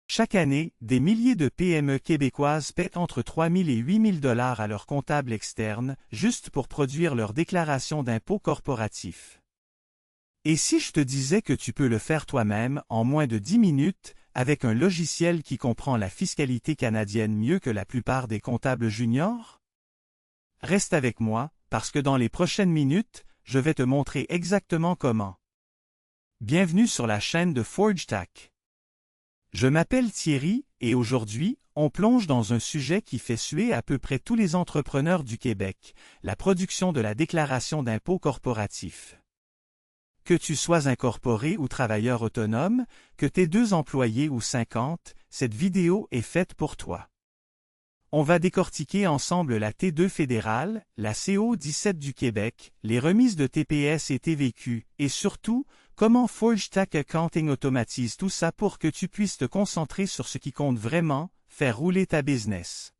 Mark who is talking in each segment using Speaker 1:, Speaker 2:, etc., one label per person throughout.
Speaker 1: Chaque année, des milliers de PME québécoises paient entre 3 000 et 8 000 $ à leur comptable externe, juste pour produire leur déclaration d'impôt corporatif. Et si je te disais que tu peux le faire toi-même en moins de 10 minutes, avec un logiciel qui comprend la fiscalité canadienne mieux que la plupart des comptables juniors? Reste avec moi, parce que dans les prochaines minutes, je vais te montrer exactement comment. Bienvenue sur la chaîne de ForgeTax. Je m'appelle Thierry, et aujourd'hui, on plonge dans un sujet qui fait suer à peu près tous les entrepreneurs du Québec, la production de la déclaration d'impôt corporatif. Que tu sois incorporé ou travailleur autonome, que t'aies 2 employés ou 50, cette vidéo est faite pour toi. On va décortiquer ensemble la T2 fédérale, la CO17 du Québec, les remises de TPS et TVQ, et surtout, comment ForgeTax Accounting automatise tout ça pour que tu puisses te concentrer sur ce qui compte vraiment, faire rouler ta business.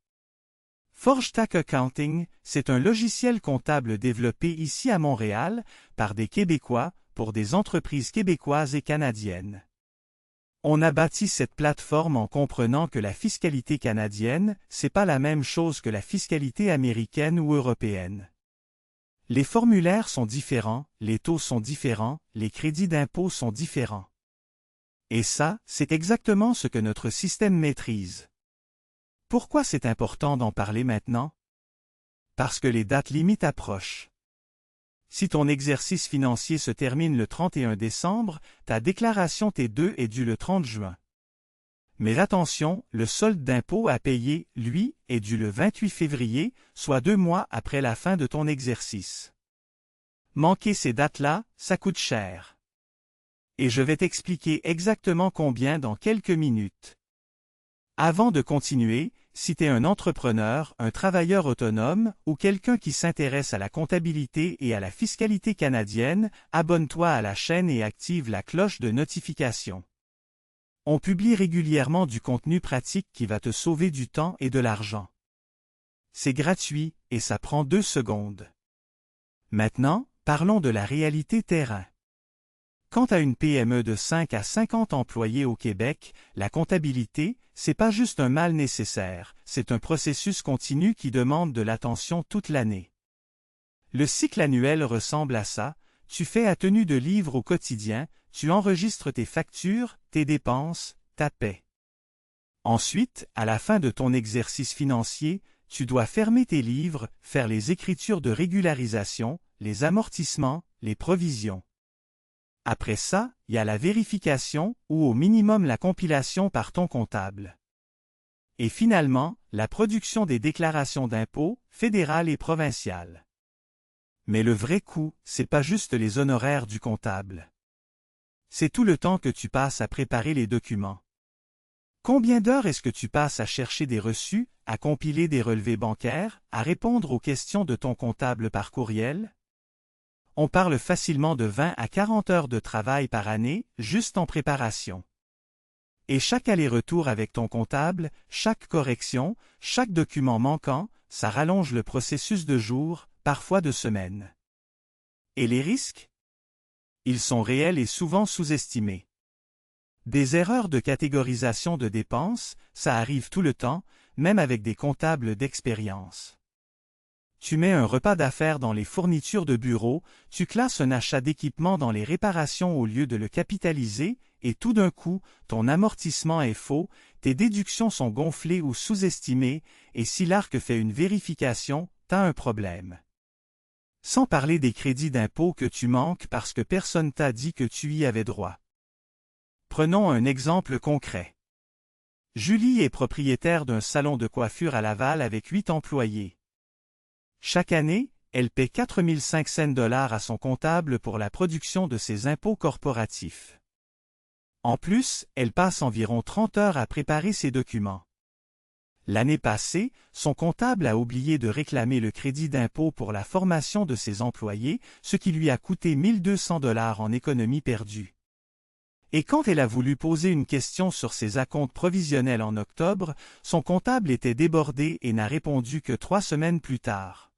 Speaker 1: ForgeTax Accounting, c'est un logiciel comptable développé ici à Montréal, par des Québécois, pour des entreprises québécoises et canadiennes. On a bâti cette plateforme en comprenant que la fiscalité canadienne, c'est pas la même chose que la fiscalité américaine ou européenne. Les formulaires sont différents, les taux sont différents, les crédits d'impôt sont différents. Et ça, c'est exactement ce que notre système maîtrise. Pourquoi c'est important d'en parler maintenant? Parce que les dates limites approchent. Si ton exercice financier se termine le 31 décembre, ta déclaration T2 est due le 30 juin. Mais attention, le solde d'impôt à payer, lui, est dû le 28 février, soit 2 mois après la fin de ton exercice. Manquer ces dates-là, ça coûte cher. Et je vais t'expliquer exactement combien dans quelques minutes. Avant de continuer, si tu es un entrepreneur, un travailleur autonome ou quelqu'un qui s'intéresse à la comptabilité et à la fiscalité canadienne, abonne-toi à la chaîne et active la cloche de notification. On publie régulièrement du contenu pratique qui va te sauver du temps et de l'argent. C'est gratuit et ça prend 2 secondes. Maintenant, parlons de la réalité terrain. Quant à une PME de 5 à 50 employés au Québec, la comptabilité, c'est pas juste un mal nécessaire, c'est un processus continu qui demande de l'attention toute l'année. Le cycle annuel ressemble à ça, tu fais ta tenue de livre au quotidien, tu enregistres tes factures, tes dépenses, ta paie. Ensuite, à la fin de ton exercice financier, tu dois fermer tes livres, faire les écritures de régularisation, les amortissements, les provisions. Après ça, il y a la vérification, ou au minimum la compilation par ton comptable. Et finalement, la production des déclarations d'impôts, fédérales et provinciales. Mais le vrai coût, c'est pas juste les honoraires du comptable. C'est tout le temps que tu passes à préparer les documents. Combien d'heures est-ce que tu passes à chercher des reçus, à compiler des relevés bancaires, à répondre aux questions de ton comptable par courriel? On parle facilement de 20 à 40 heures de travail par année, juste en préparation. Et chaque aller-retour avec ton comptable, chaque correction, chaque document manquant, ça rallonge le processus de jours, parfois de semaines. Et les risques? Ils sont réels et souvent sous-estimés. Des erreurs de catégorisation de dépenses, ça arrive tout le temps, même avec des comptables d'expérience. Tu mets un repas d'affaires dans les fournitures de bureau, tu classes un achat d'équipement dans les réparations au lieu de le capitaliser, et tout d'un coup, ton amortissement est faux, tes déductions sont gonflées ou sous-estimées, et si l'ARC fait une vérification, t'as un problème. Sans parler des crédits d'impôt que tu manques parce que personne t'a dit que tu y avais droit. Prenons un exemple concret. Julie est propriétaire d'un salon de coiffure à Laval avec 8 employés. Chaque année, elle paie 4 500 $ à son comptable pour la production de ses impôts corporatifs. En plus, elle passe environ 30 heures à préparer ses documents. L'année passée, son comptable a oublié de réclamer le crédit d'impôt pour la formation de ses employés, ce qui lui a coûté 1 200 $ en économies perdues. Et quand elle a voulu poser une question sur ses acomptes provisionnels en octobre, son comptable était débordé et n'a répondu que 3 semaines plus tard.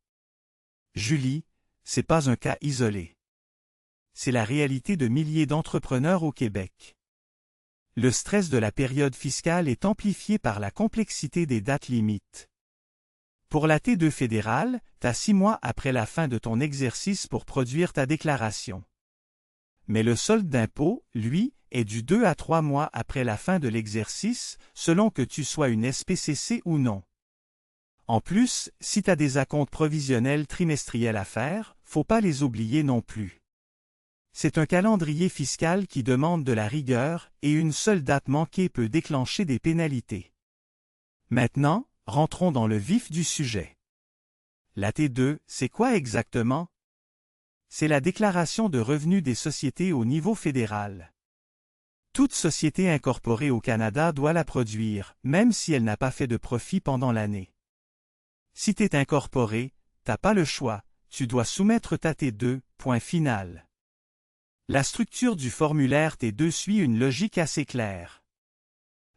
Speaker 1: Julie, c'est pas un cas isolé. C'est la réalité de milliers d'entrepreneurs au Québec. Le stress de la période fiscale est amplifié par la complexité des dates limites. Pour la T2 fédérale, t'as 6 mois après la fin de ton exercice pour produire ta déclaration. Mais le solde d'impôt, lui, est du 2 à 3 mois après la fin de l'exercice, selon que tu sois une SPCC ou non. En plus, si t'as des acomptes provisionnels trimestriels à faire, faut pas les oublier non plus. C'est un calendrier fiscal qui demande de la rigueur et une seule date manquée peut déclencher des pénalités. Maintenant, rentrons dans le vif du sujet. La T2, c'est quoi exactement? C'est la déclaration de revenus des sociétés au niveau fédéral. Toute société incorporée au Canada doit la produire, même si elle n'a pas fait de profit pendant l'année. Si t'es incorporé, t'as pas le choix, tu dois soumettre ta T2, point final. La structure du formulaire T2 suit une logique assez claire.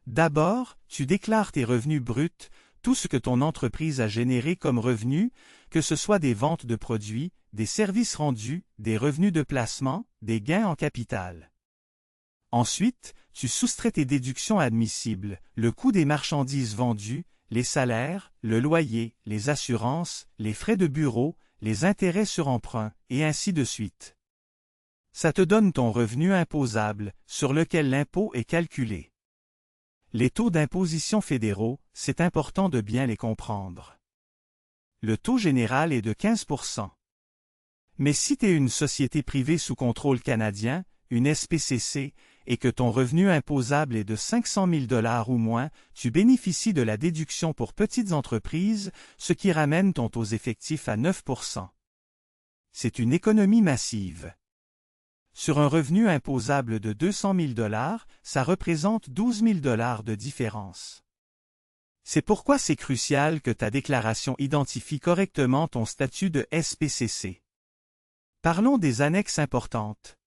Speaker 1: D'abord, tu déclares tes revenus bruts, tout ce que ton entreprise a généré comme revenus, que ce soit des ventes de produits, des services rendus, des revenus de placement, des gains en capital. Ensuite, tu soustrais tes déductions admissibles, le coût des marchandises vendues, les salaires, le loyer, les assurances, les frais de bureau, les intérêts sur emprunt, et ainsi de suite. Ça te donne ton revenu imposable, sur lequel l'impôt est calculé. Les taux d'imposition fédéraux, c'est important de bien les comprendre. Le taux général est de 15%. Mais si tu es une société privée sous contrôle canadien, une SPCC, et que ton revenu imposable est de 500 000 $ ou moins, tu bénéficies de la déduction pour petites entreprises, ce qui ramène ton taux effectif à 9%. C'est une économie massive. Sur un revenu imposable de 200 000 $, ça représente 12 000 $ de différence. C'est pourquoi c'est crucial que ta déclaration identifie correctement ton statut de SPCC. Parlons des annexes importantes.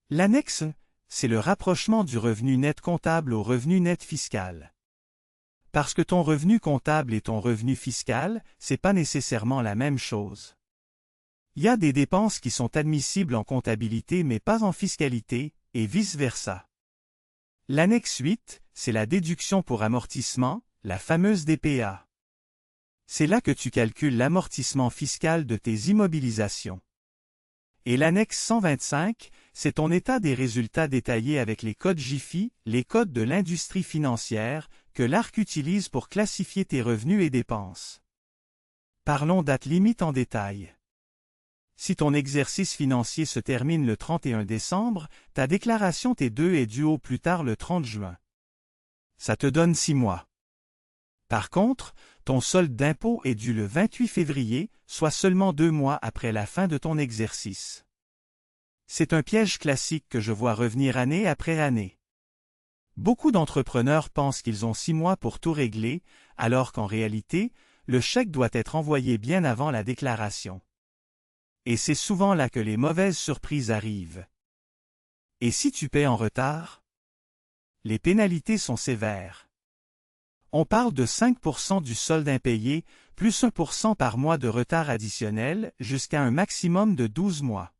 Speaker 1: L'annexe, c'est le rapprochement du revenu net comptable au revenu net fiscal. Parce que ton revenu comptable et ton revenu fiscal, c'est pas nécessairement la même chose. Il y a des dépenses qui sont admissibles en comptabilité mais pas en fiscalité, et vice-versa. L'annexe 8, c'est la déduction pour amortissement, la fameuse DPA. C'est là que tu calcules l'amortissement fiscal de tes immobilisations. Et l'annexe 125, c'est ton état des résultats détaillé avec les codes JIFI, les codes de l'industrie financière, que l'ARC utilise pour classifier tes revenus et dépenses. Parlons date limite en détail. Si ton exercice financier se termine le 31 décembre, ta déclaration T2 est due au plus tard le 30 juin. Ça te donne 6 mois. Par contre, ton solde d'impôt est dû le 28 février, soit seulement 2 mois après la fin de ton exercice. C'est un piège classique que je vois revenir année après année. Beaucoup d'entrepreneurs pensent qu'ils ont 6 mois pour tout régler, alors qu'en réalité, le chèque doit être envoyé bien avant la déclaration. Et c'est souvent là que les mauvaises surprises arrivent. Et si tu paies en retard? Les pénalités sont sévères. On parle de 5% du solde impayé, plus 1% par mois de retard additionnel, jusqu'à un maximum de 12 mois.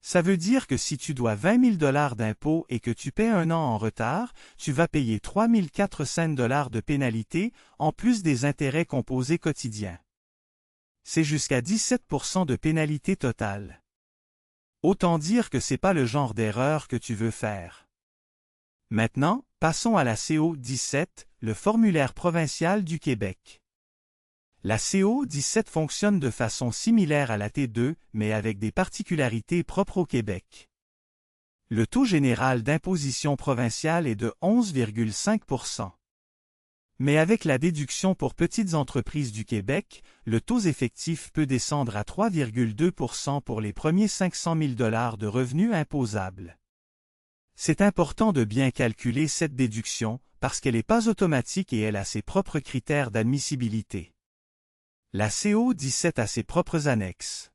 Speaker 1: Ça veut dire que si tu dois 20 000 $ d'impôts et que tu paies 1 an en retard, tu vas payer 3 400 $ de pénalité, en plus des intérêts composés quotidiens. C'est jusqu'à 17% de pénalité totale. Autant dire que c'est pas le genre d'erreur que tu veux faire. Maintenant, passons à la CO-17, le formulaire provincial du Québec. La CO-17 fonctionne de façon similaire à la T2, mais avec des particularités propres au Québec. Le taux général d'imposition provinciale est de 11,5%. Mais avec la déduction pour petites entreprises du Québec, le taux effectif peut descendre à 3,2% pour les premiers 500 000 $ de revenus imposables. C'est important de bien calculer cette déduction, parce qu'elle n'est pas automatique et elle a ses propres critères d'admissibilité. La CO-17 a ses propres annexes.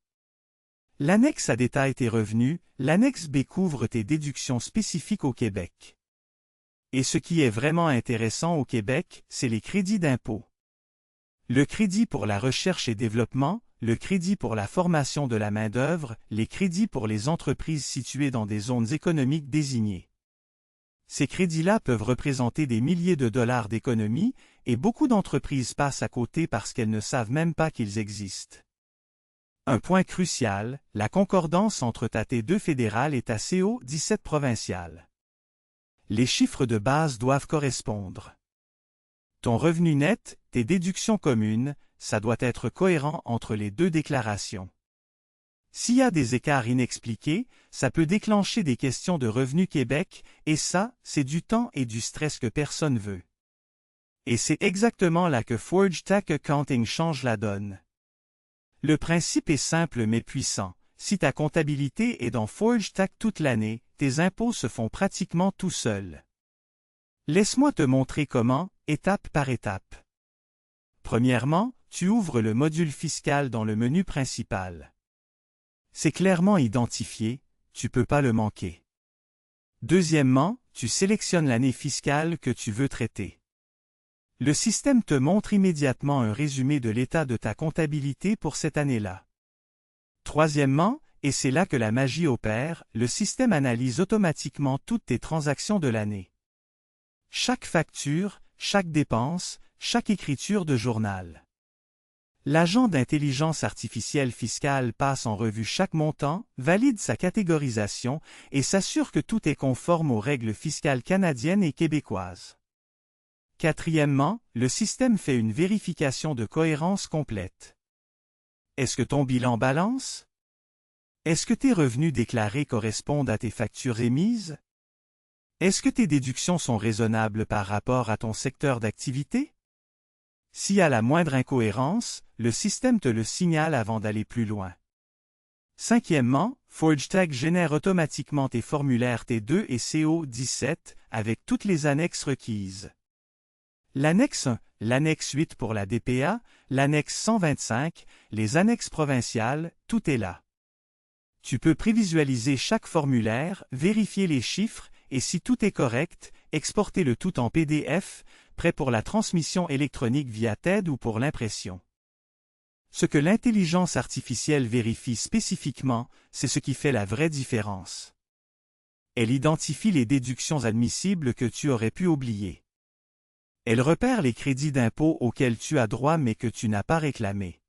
Speaker 1: L'annexe A détaille tes revenus, l'annexe B couvre tes déductions spécifiques au Québec. Et ce qui est vraiment intéressant au Québec, c'est les crédits d'impôt. Le crédit pour la recherche et développement, le crédit pour la formation de la main-d'œuvre, les crédits pour les entreprises situées dans des zones économiques désignées. Ces crédits-là peuvent représenter des milliers de dollars d'économie, et beaucoup d'entreprises passent à côté parce qu'elles ne savent même pas qu'ils existent. Un point crucial, la concordance entre ta T2 fédérale et ta CO17 provinciale. Les chiffres de base doivent correspondre. Ton revenu net, tes déductions communes, ça doit être cohérent entre les deux déclarations. S'il y a des écarts inexpliqués, ça peut déclencher des questions de Revenu Québec, et ça, c'est du temps et du stress que personne veut. Et c'est exactement là que Forge Tax Accounting change la donne. Le principe est simple mais puissant. Si ta comptabilité est dans Forge Tax toute l'année, tes impôts se font pratiquement tout seuls. Laisse-moi te montrer comment, étape par étape. Premièrement, tu ouvres le module fiscal dans le menu principal. C'est clairement identifié, tu peux pas le manquer. Deuxièmement, tu sélectionnes l'année fiscale que tu veux traiter. Le système te montre immédiatement un résumé de l'état de ta comptabilité pour cette année-là. Troisièmement, et c'est là que la magie opère, le système analyse automatiquement toutes tes transactions de l'année. Chaque facture, chaque dépense, chaque écriture de journal. L'agent d'intelligence artificielle fiscale passe en revue chaque montant, valide sa catégorisation et s'assure que tout est conforme aux règles fiscales canadiennes et québécoises. Quatrièmement, le système fait une vérification de cohérence complète. Est-ce que ton bilan balance? Est-ce que tes revenus déclarés correspondent à tes factures émises? Est-ce que tes déductions sont raisonnables par rapport à ton secteur d'activité? S'il y a la moindre incohérence, le système te le signale avant d'aller plus loin. Cinquièmement, Forge Tax génère automatiquement tes formulaires T2 et CO17 avec toutes les annexes requises. L'annexe 1, l'annexe 8 pour la DPA, l'annexe 125, les annexes provinciales, tout est là. Tu peux prévisualiser chaque formulaire, vérifier les chiffres, et si tout est correct, exporter le tout en PDF, prêt pour la transmission électronique via TED ou pour l'impression. Ce que l'intelligence artificielle vérifie spécifiquement, c'est ce qui fait la vraie différence. Elle identifie les déductions admissibles que tu aurais pu oublier. Elle repère les crédits d'impôt auxquels tu as droit mais que tu n'as pas réclamés.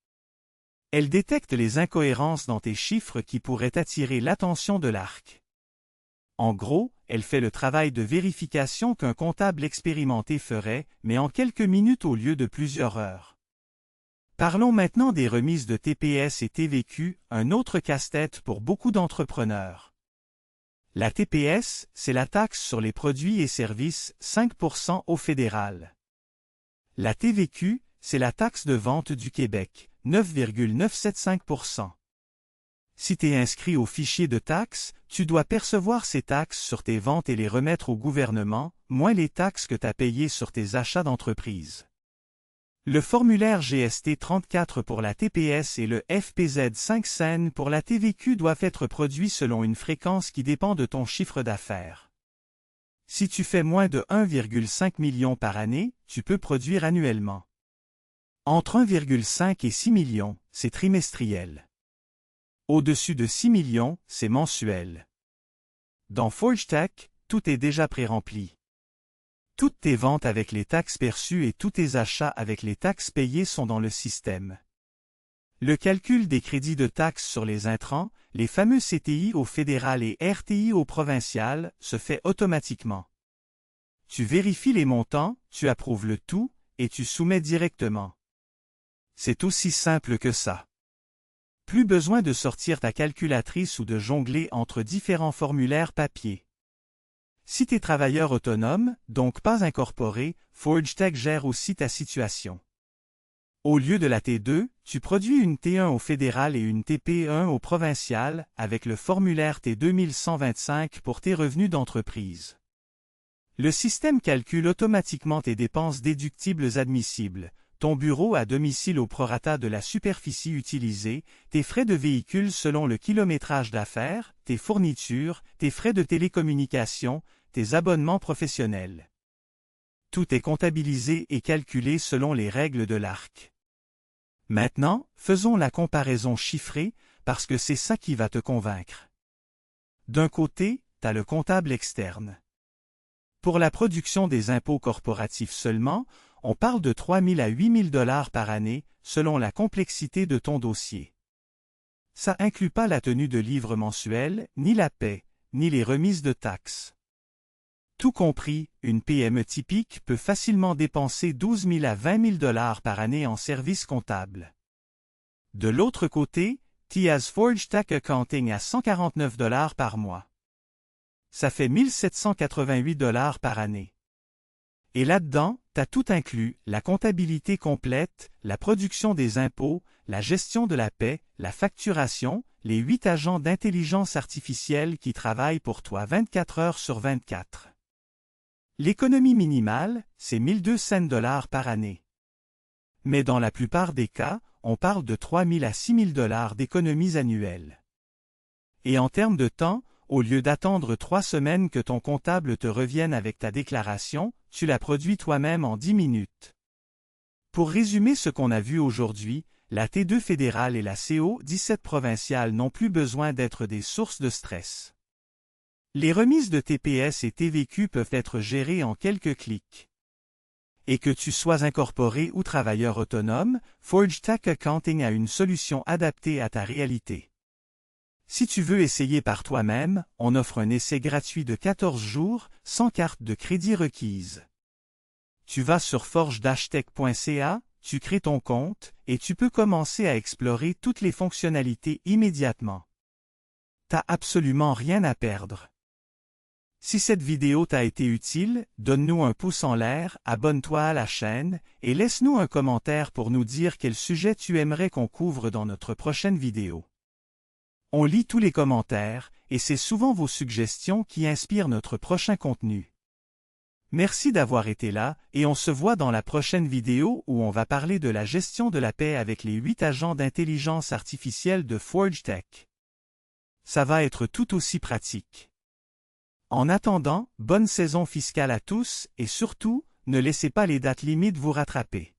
Speaker 1: Elle détecte les incohérences dans tes chiffres qui pourraient attirer l'attention de l'ARC. En gros, elle fait le travail de vérification qu'un comptable expérimenté ferait, mais en quelques minutes au lieu de plusieurs heures. Parlons maintenant des remises de TPS et TVQ, un autre casse-tête pour beaucoup d'entrepreneurs. La TPS, c'est la taxe sur les produits et services, 5% au fédéral. La TVQ, c'est la taxe de vente du Québec, 9,975%. Si tu es inscrit au fichier de taxes, tu dois percevoir ces taxes sur tes ventes et les remettre au gouvernement, moins les taxes que tu as payées sur tes achats d'entreprise. Le formulaire GST 34 pour la TPS et le FPZ 5 CEN pour la TVQ doivent être produits selon une fréquence qui dépend de ton chiffre d'affaires. Si tu fais moins de 1,5 million par année, tu peux produire annuellement. Entre 1,5 et 6 millions, c'est trimestriel. Au-dessus de 6 millions, c'est mensuel. Dans Forge Tax, tout est déjà pré-rempli. Toutes tes ventes avec les taxes perçues et tous tes achats avec les taxes payées sont dans le système. Le calcul des crédits de taxes sur les intrants, les fameux CTI au fédéral et RTI au provincial, se fait automatiquement. Tu vérifies les montants, tu approuves le tout, et tu soumets directement. C'est aussi simple que ça. Plus besoin de sortir ta calculatrice ou de jongler entre différents formulaires papier. Si tu es travailleur autonome, donc pas incorporé, Forge Tax gère aussi ta situation. Au lieu de la T2, tu produis une T1 au fédéral et une TP1 au provincial, avec le formulaire T2125 pour tes revenus d'entreprise. Le système calcule automatiquement tes dépenses déductibles admissibles, ton bureau à domicile au prorata de la superficie utilisée, tes frais de véhicule selon le kilométrage d'affaires, tes fournitures, tes frais de télécommunication, tes abonnements professionnels. Tout est comptabilisé et calculé selon les règles de l'ARC. Maintenant, faisons la comparaison chiffrée, parce que c'est ça qui va te convaincre. D'un côté, t'as le comptable externe. Pour la production des impôts corporatifs seulement, on parle de 3 000 à 8 000 $ par année, selon la complexité de ton dossier. Ça inclut pas la tenue de livres mensuels, ni la paie, ni les remises de taxes. Tout compris, une PME typique peut facilement dépenser 12 000 à 20 000 $ par année en services comptables. De l'autre côté, TIA's Forge Tax Accounting à 149 $ par mois. Ça fait 1 788 $ par année. Et là-dedans, t'as tout inclus, la comptabilité complète, la production des impôts, la gestion de la paie, la facturation, les 8 agents d'intelligence artificielle qui travaillent pour toi 24 heures sur 24. L'économie minimale, c'est 1 200 $ par année. Mais dans la plupart des cas, on parle de 3 000 à 6 000 $ d'économies annuelles. Et en termes de temps, au lieu d'attendre 3 semaines que ton comptable te revienne avec ta déclaration, tu la produis toi-même en 10 minutes. Pour résumer ce qu'on a vu aujourd'hui, la T2 fédérale et la CO17 provinciale n'ont plus besoin d'être des sources de stress. Les remises de TPS et TVQ peuvent être gérées en quelques clics. Et que tu sois incorporé ou travailleur autonome, Forge Tax Accounting a une solution adaptée à ta réalité. Si tu veux essayer par toi-même, on offre un essai gratuit de 14 jours, sans carte de crédit requise. Tu vas sur forge-tech.ca, tu crées ton compte, et tu peux commencer à explorer toutes les fonctionnalités immédiatement. T'as absolument rien à perdre. Si cette vidéo t'a été utile, donne-nous un pouce en l'air, abonne-toi à la chaîne, et laisse-nous un commentaire pour nous dire quel sujet tu aimerais qu'on couvre dans notre prochaine vidéo. On lit tous les commentaires, et c'est souvent vos suggestions qui inspirent notre prochain contenu. Merci d'avoir été là, et on se voit dans la prochaine vidéo où on va parler de la gestion de la paie avec les 8 agents d'intelligence artificielle de Forge Tech. Ça va être tout aussi pratique. En attendant, bonne saison fiscale à tous, et surtout, ne laissez pas les dates limites vous rattraper.